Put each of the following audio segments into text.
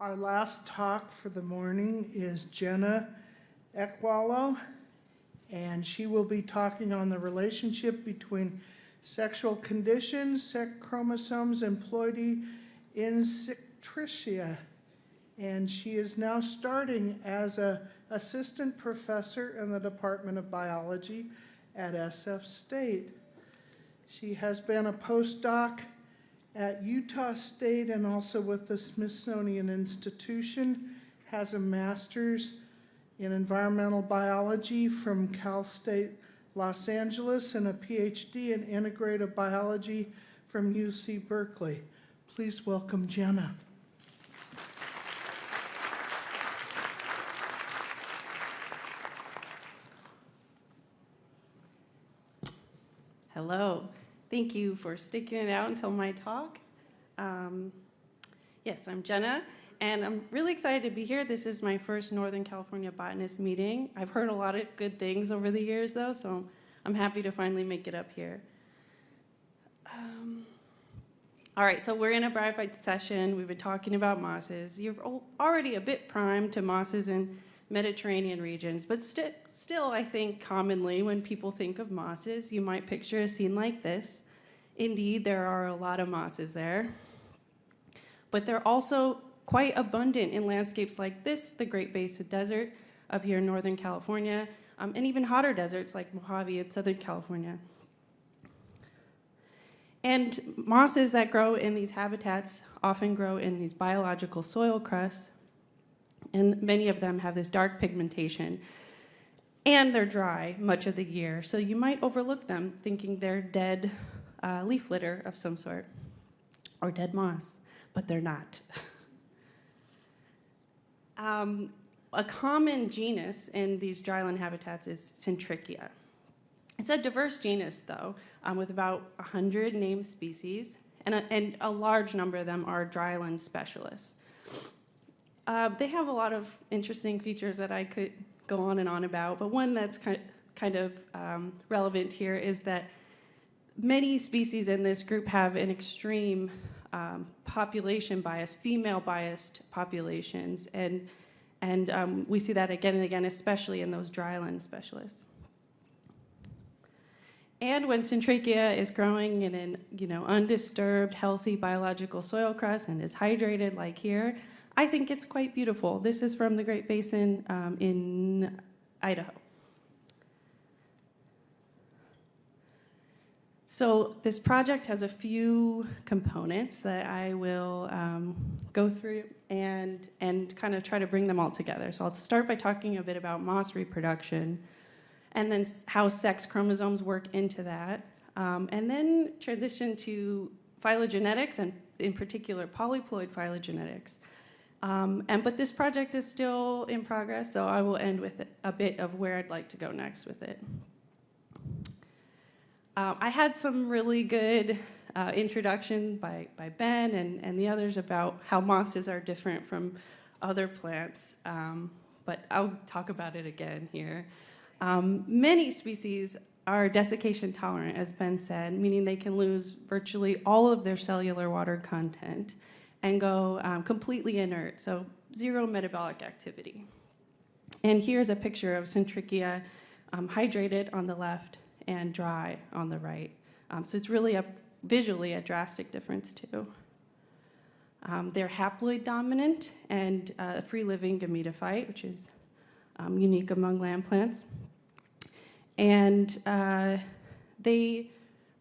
Our last talk for the morning is Jenna Ekwealor, and she will be talking on the relationship between sexual conditions, sex chromosomes, and Ploidy in Syntrichia. And she is now starting as an assistant professor in the Department of Biology at SF State. She has been a postdoc at Utah State and also with the Smithsonian Institution, has a master's in environmental biology from Cal State Los Angeles and a PhD in integrative biology from UC Berkeley. Please welcome Jenna. Hello. Thank you for sticking it out until my talk. Yes, I'm Jenna, and I'm really excited to be here. This is my first Northern California botanist meeting. I've heard a lot of good things over the years, though, so I'm happy to finally make it up here. All right, so we're in a bryophyte session. We've been talking about mosses. You're already a bit primed to mosses in Mediterranean regions, but still, I think commonly when people think of mosses, you might picture a scene like this. Indeed, there are a lot of mosses there, but they're also quite abundant in landscapes like this, the Great Basin Desert up here in Northern California, and even hotter deserts like Mojave in Southern California. And mosses that grow in these habitats often grow in these biological soil crusts, and many of them have this dark pigmentation, and they're dry much of the year, so you might overlook them thinking they're dead leaf litter of some sort, or dead moss, but they're not. A common genus in these dryland habitats is Syntrichia. It's a diverse genus, though, with about 100 named species, and a large number of them are dryland specialists. They have a lot of interesting features that I could go on and on about, but one that's kind of relevant here is that many species in this group have an extreme population bias, female-biased populations, and we see that again and again, especially in those dryland specialists. And when Syntrichia is growing in an undisturbed, healthy biological soil crust and is hydrated like here, I think it's quite beautiful. This is from the Great Basin in Idaho. So this project has a few components that I will go through and kind of try to bring them all together. So I'll start by talking a bit about moss reproduction, and then how sex chromosomes work into that, and then transition to phylogenetics, and in particular polyploid phylogenetics. But this project is still in progress, so I will end with a bit of where I'd like to go next with it. I had some really good introduction by Ben and the others about how mosses are different from other plants, but I'll talk about it again here. Many species are desiccation tolerant, as Ben said, meaning they can lose virtually all of their cellular water content and go completely inert, so zero metabolic activity. And here's a picture of Syntrichia hydrated on the left and dry on the right. So it's really visually a drastic difference too. They're haploid dominant and a free-living gametophyte, which is unique among land plants. And they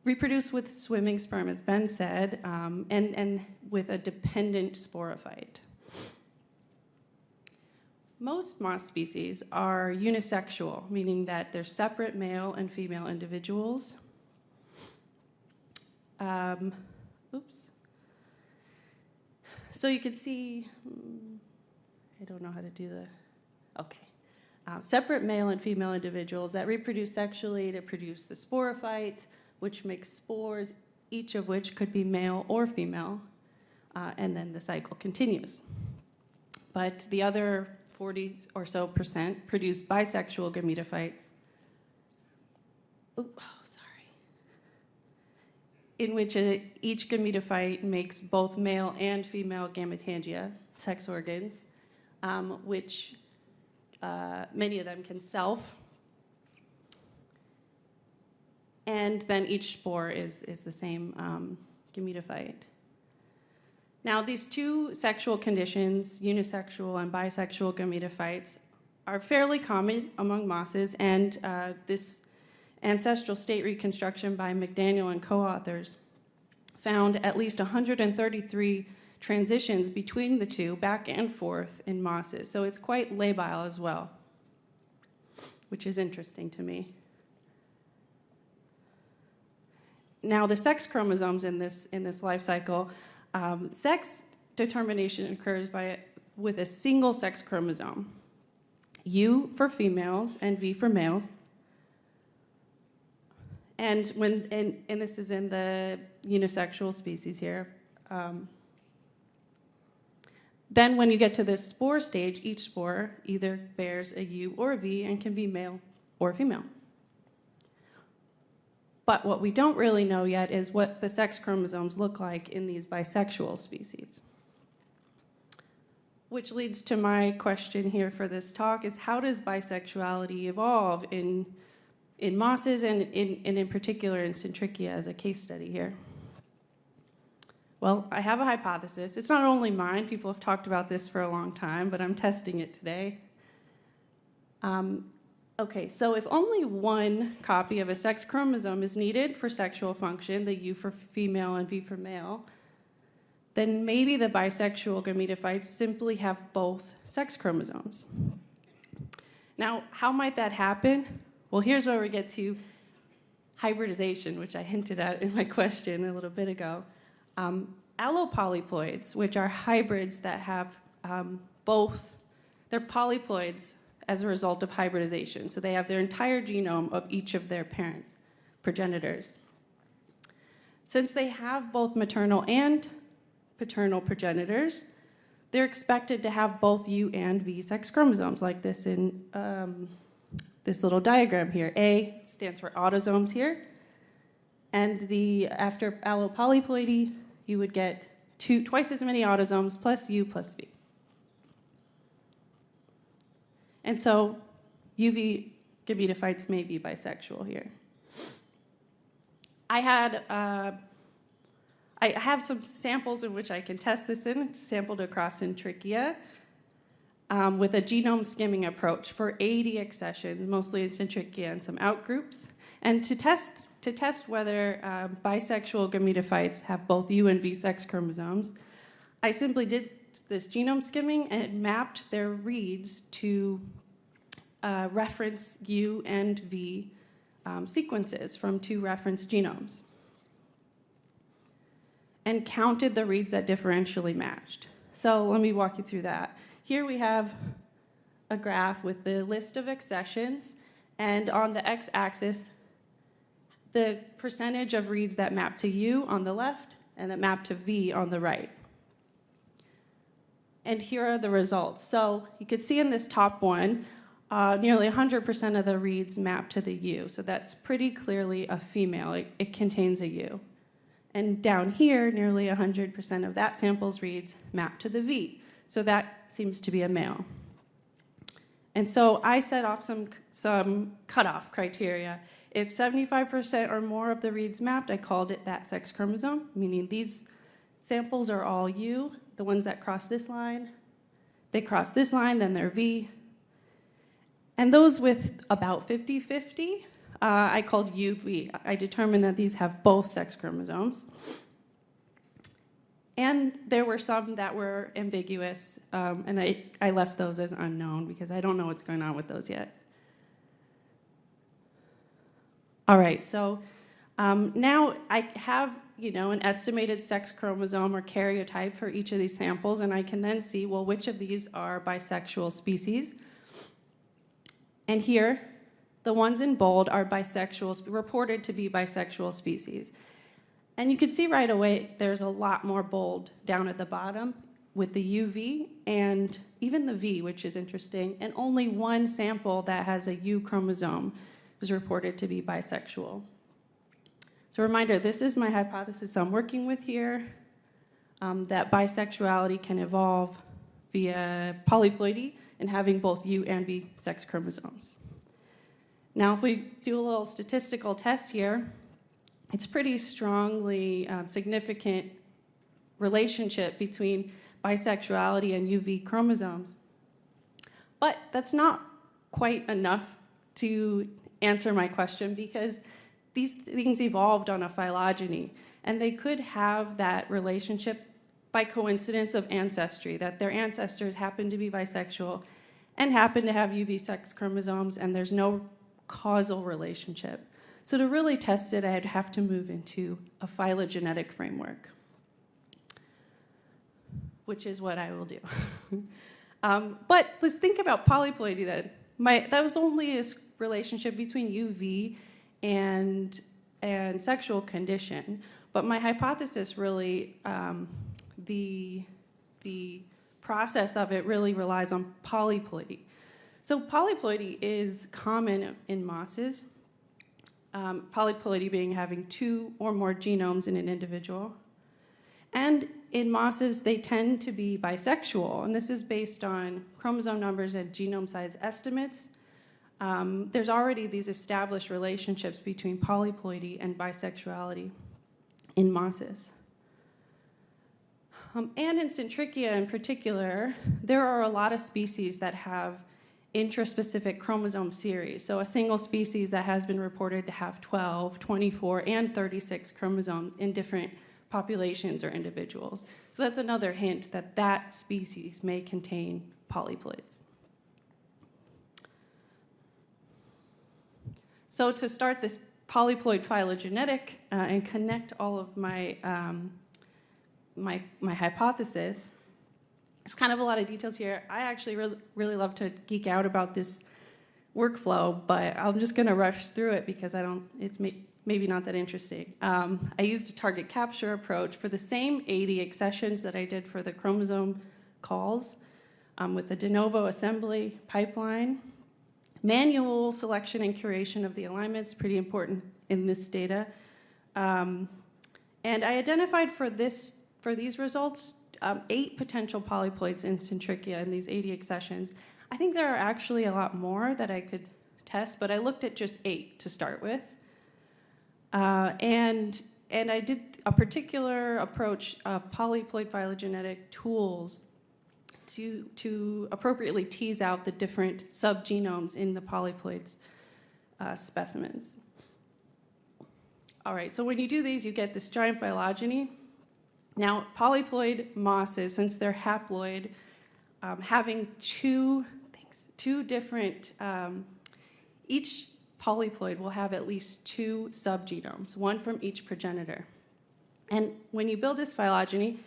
reproduce with swimming sperm, as Ben said, and with a dependent sporophyte. Most moss species are unisexual, meaning that they're separate male and female individuals. So you can see, I don't know how to do okay. Separate male and female individuals that reproduce sexually to produce the sporophyte, which makes spores, each of which could be male or female, and then the cycle continues. But the other 40 or so % produce bisexual gametophytes. In which each gametophyte makes both male and female gametangia. sex organs, which many of them can self. And then each spore is the same gametophyte. Now, these two sexual conditions, unisexual and bisexual gametophytes, are fairly common among mosses, and this ancestral state reconstruction by McDaniel and co-authors found at least 133 transitions between the two, back and forth, in mosses. So it's quite labile as well, which is interesting to me. Now, the sex chromosomes in this life cycle, sex determination occurs with a single sex chromosome, U for females and V for males. And this is in the unisexual species here. Then when you get to this spore stage, each spore either bears a U or a V and can be male or female. But what we don't really know yet is what the sex chromosomes look like in these bisexual species. Which leads to my question here for this talk is, how does bisexuality evolve in mosses and in particular in Syntrichia as a case study here? Well, I have a hypothesis. It's not only mine. People have talked about this for a long time, but I'm testing it today. Okay, so if only one copy of a sex chromosome is needed for sexual function, the U for female and V for male, then maybe the bisexual gametophytes simply have both sex chromosomes. Now, how might that happen? Well, here's where we get to hybridization, which I hinted at in my question a little bit ago. Allopolyploids, which are hybrids that have both, they're polyploids as a result of hybridization. So they have their entire genome of each of their parents, progenitors. Since they have both maternal and paternal progenitors, they're expected to have both U and V sex chromosomes, like this in this little diagram here. A stands for autosomes here, and after allopolyploidy, you would get twice as many autosomes plus U plus V. And so UV gametophytes may be bisexual here. I have some samples in which I can test this in, sampled across Syntrichia with a genome skimming approach for 80 accessions, mostly in Syntrichia and some outgroups. And to test whether bisexual gametophytes have both U and V sex chromosomes, I simply did this genome skimming and it mapped their reads to reference U and V sequences from two reference genomes and counted the reads that differentially matched. So let me walk you through that. Here we have a graph with the list of accessions, and on the x-axis, the percentage of reads that map to U on the left and that map to V on the right. And here are the results. So you could see in this top one, nearly 100% of the reads map to the U. So that's pretty clearly a female. It contains a U. And down here, nearly 100% of that sample's reads map to the V. So that seems to be a male. And so I set off some cutoff criteria. If 75% or more of the reads mapped, I called it that sex chromosome, meaning these samples are all U. The ones that cross this line, they cross this line, then they're V. And those with about 50-50, I called UV. I determined that these have both sex chromosomes. And there were some that were ambiguous, and I left those as unknown because I don't know what's going on with those yet. All right, so now I have an estimated sex chromosome or karyotype for each of these samples, and I can then see, well, which of these are bisexual species. And here, the ones in bold are bisexual, reported to be bisexual species. And you can see right away there's a lot more bold down at the bottom with the UV and even the V, which is interesting, and only one sample that has a U chromosome was reported to be bisexual. So a reminder, this is my hypothesis I'm working with here, that bisexuality can evolve via polyploidy and having both U and V sex chromosomes. Now, if we do a little statistical test here, it's pretty strongly significant relationship between bisexuality and UV chromosomes. But that's not quite enough to answer my question, because these things evolved on a phylogeny, and they could have that relationship by coincidence of ancestry, that their ancestors happen to be bisexual and happen to have UV sex chromosomes, and there's no causal relationship. So to really test it, I'd have to move into a phylogenetic framework, which is what I will do. But let's think about polyploidy then. That was only a relationship between UV and sexual condition, but my hypothesis really, the process of it really relies on polyploidy. So polyploidy is common in mosses, polyploidy being having 2 or more genomes in an individual. And in mosses, they tend to be bisexual, and this is based on chromosome numbers and genome size estimates. There's already these established relationships between polyploidy and bisexuality in mosses. And in Syntrichia in particular, there are a lot of species that have intraspecific chromosome series. So a single species that has been reported to have 12, 24, and 36 chromosomes in different populations or individuals. So that's another hint that that species may contain polyploids. So to start this polyploid phylogenetic and connect all of my my hypothesis, it's kind of a lot of details here. I actually really love to geek out about this workflow, but I'm just going to rush through it because it's maybe not that interesting. I used a target capture approach for the same 80 accessions that I did for the chromosome calls with the de novo assembly pipeline. Manual selection and curation of the alignments, pretty important in this data. And I identified for these results 8 potential polyploids in Syntrichia in these 80 accessions. I think there are actually a lot more that I could test, but I looked at just 8 to start with. And I did a particular approach of polyploid phylogenetic tools to appropriately tease out the different subgenomes in the polyploids specimens. All right, so when you do these, you get this giant phylogeny. Now, polyploid mosses, since they're haploid, having two different, each polyploid will have at least 2 subgenomes, one from each progenitor. And when you build this phylogeny,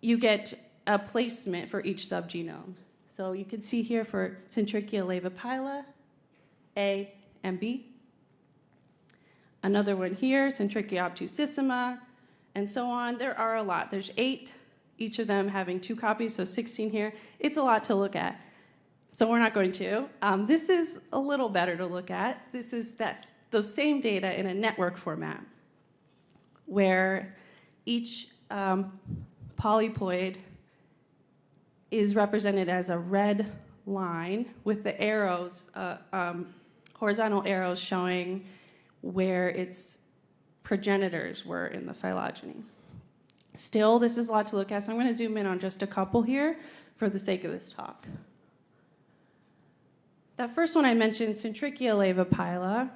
you get a placement for each subgenome. So you can see here for Syntrichia laevapila, A and B. Another one here, Syntrichia obtusissima, and so on. There are a lot. There's 8, each of them having 2 copies, so 16 here. It's a lot to look at. So we're not going to. This is a little better to look at. This is those same data in a network format, where each polyploid is represented as a red line with the arrows, horizontal arrows showing where its progenitors were in the phylogeny. Still, this is a lot to look at, so I'm going to zoom in on just a couple here for the sake of this talk. That first one I mentioned, Syntrichia laevapila,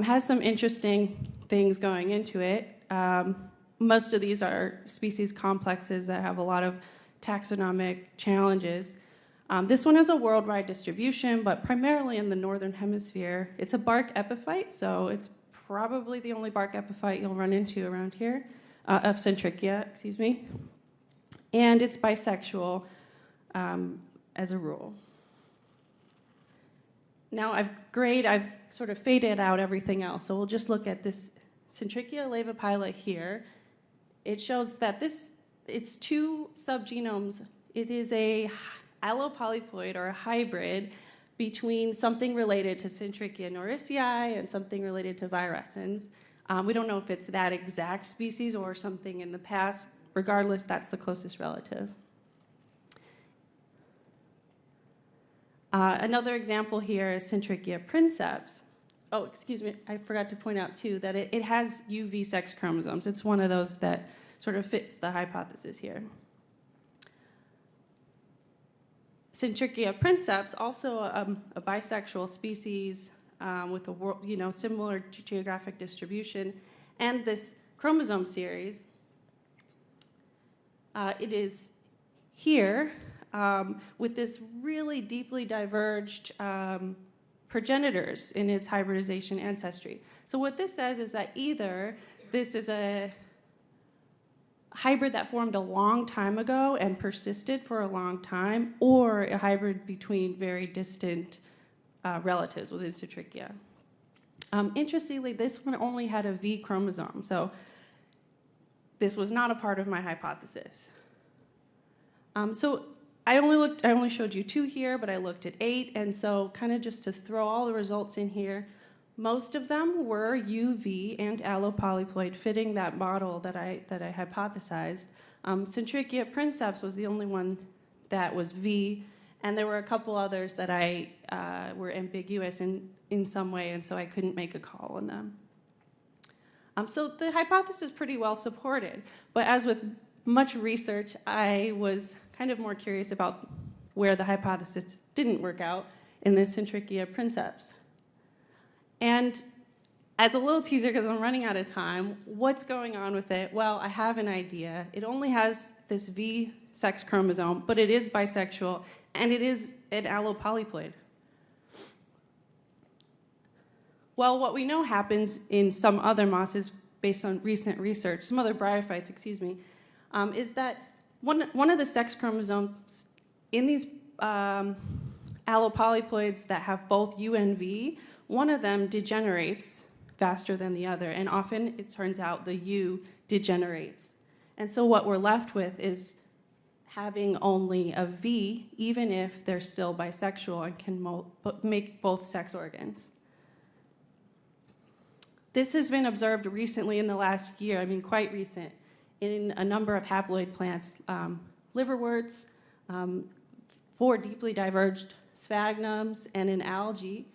has some interesting things going into it. Most of these are species complexes that have a lot of taxonomic challenges. This one is a worldwide distribution, but primarily in the northern hemisphere. It's a bark epiphyte, so it's probably the only bark epiphyte you'll run into around here, of Syntrichia, excuse me. And it's bisexual as a rule. Now I've sort of faded out everything else, so we'll just look at this Syntrichia laevapila here. It shows that it's 2 subgenomes. It is a allopolyploid or a hybrid between something related to Syntrichia norisii and something related to virescens. We don't know if it's that exact species or something in the past. Regardless, that's the closest relative. Another example here is Syntrichia princeps. Oh, excuse me, I forgot to point out too that it has UV sex chromosomes. It's one of those that sort of fits the hypothesis here. Syntrichia princeps, also a bisexual species with a similar geographic distribution, and this chromosome series. It is here with this really deeply diverged progenitors in its hybridization ancestry. So what this says is that either this is a hybrid that formed a long time ago and persisted for a long time, or a hybrid between very distant relatives within Syntrichia. Interestingly, this one only had a V chromosome, so this was not a part of my hypothesis. So I only showed you 2 here, but I looked at 8, and so kind of just to throw all the results in here, most of them were UV and allopolyploid, fitting that model that I hypothesized. Syntrichia princeps was the only one that was V, and there were a couple others that were ambiguous in some way, and so I couldn't make a call on them. So the hypothesis is pretty well supported, but as with much research, I was kind of more curious about where the hypothesis didn't work out in this Syntrichia princeps. And as a little teaser, because I'm running out of time, what's going on with it? Well, I have an idea. It only has this V sex chromosome, but it is bisexual, and it is an allopolyploid. Well, what we know happens in some other mosses, based on recent research, some other bryophytes, excuse me, is that one of the sex chromosomes in these allopolyploids that have both U and V, one of them degenerates faster than the other, and often it turns out the U degenerates. And so what we're left with is having only a V, even if they're still bisexual and can make both sex organs. This has been observed recently in the last year, I mean quite recent, in a number of haploid plants, liverworts, 4 deeply diverged sphagnums, and in algae.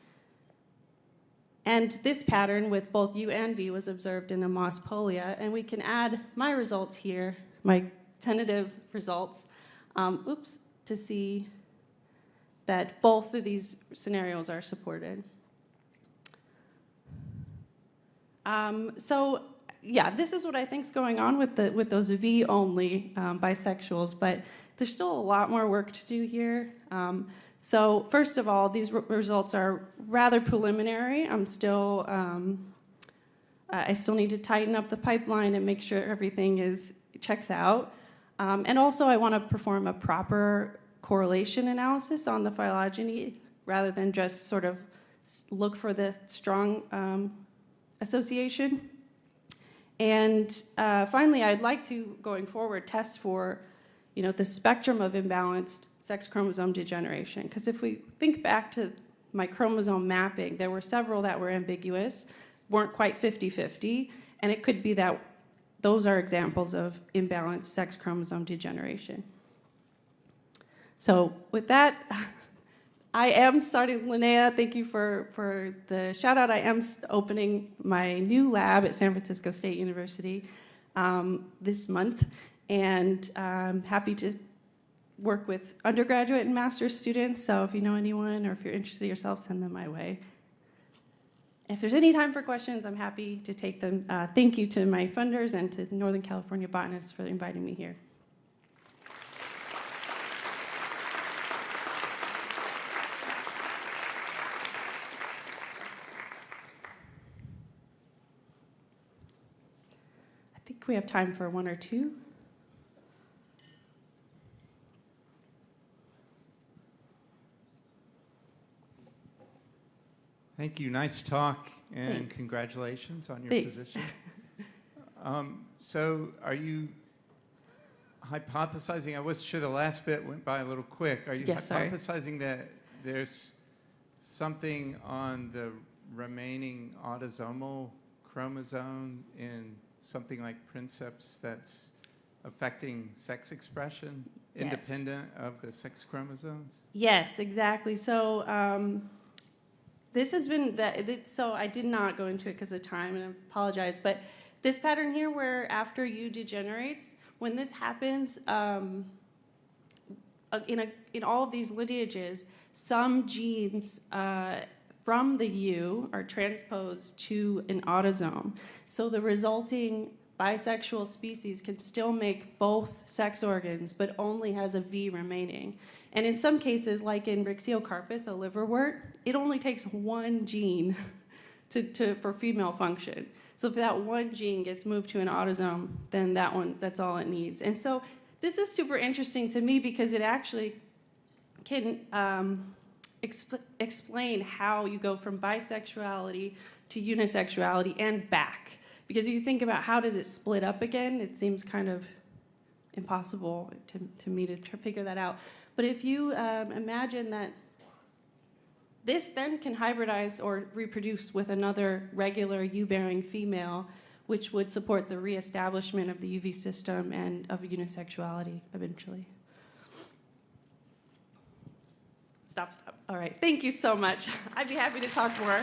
And this pattern with both U and V was observed in a moss polia, and we can add my results here, my tentative results, to see that both of these scenarios are supported. So yeah, this is what I think is going on with those V-only bisexuals, but there's still a lot more work to do here. So first of all, these results are rather preliminary. I still need to tighten up the pipeline and make sure everything checks out. And also, I want to perform a proper correlation analysis on the phylogeny rather than just sort of look for the strong association. And finally, I'd like to, going forward, test for the spectrum of imbalanced sex chromosome degeneration. Because if we think back to my chromosome mapping, there were several that were ambiguous, weren't quite 50-50, and it could be that those are examples of imbalanced sex chromosome degeneration. So with that, I am starting, Linnea, thank you for the shout out. I am opening my new lab at San Francisco State University this month, and I'm happy to work with undergraduate and master's students, so if you know anyone or if you're interested yourself, send them my way. If there's any time for questions, I'm happy to take them. Thank you to my funders and to the Northern California botanists for inviting me here. I think we have time for 1 or 2. Thank you. Nice talk, and Thanks. Congratulations on your Thanks. position. So are you hypothesizing, I wasn't sure the last bit went by a little quick. Are you hypothesizing that there's something on the remaining autosomal chromosome in something like princeps that's affecting sex expression independent of the sex chromosomes? Yes, exactly. So this has been so I did not go into it because of time, and I apologize. But this pattern here, where after U degenerates, when this happens, in all of these lineages, some genes from the U are transposed to an autosome. So the resulting bisexual species can still make both sex organs, but only has a V remaining. And in some cases, like in Brixiocarpus, a liverwort, it only takes one gene for female function. So if that one gene gets moved to an autosome, then that's all it needs. And so this is super interesting to me because it actually can explain how you go from bisexuality to unisexuality and back. Because if you think about how does it split up again, it seems kind of impossible to me to figure that out. But if you imagine that this then can hybridize or reproduce with another regular U-bearing female, which would support the reestablishment of the UV system and of unisexuality eventually. Stop. All right. Thank you so much. I'd be happy to talk more.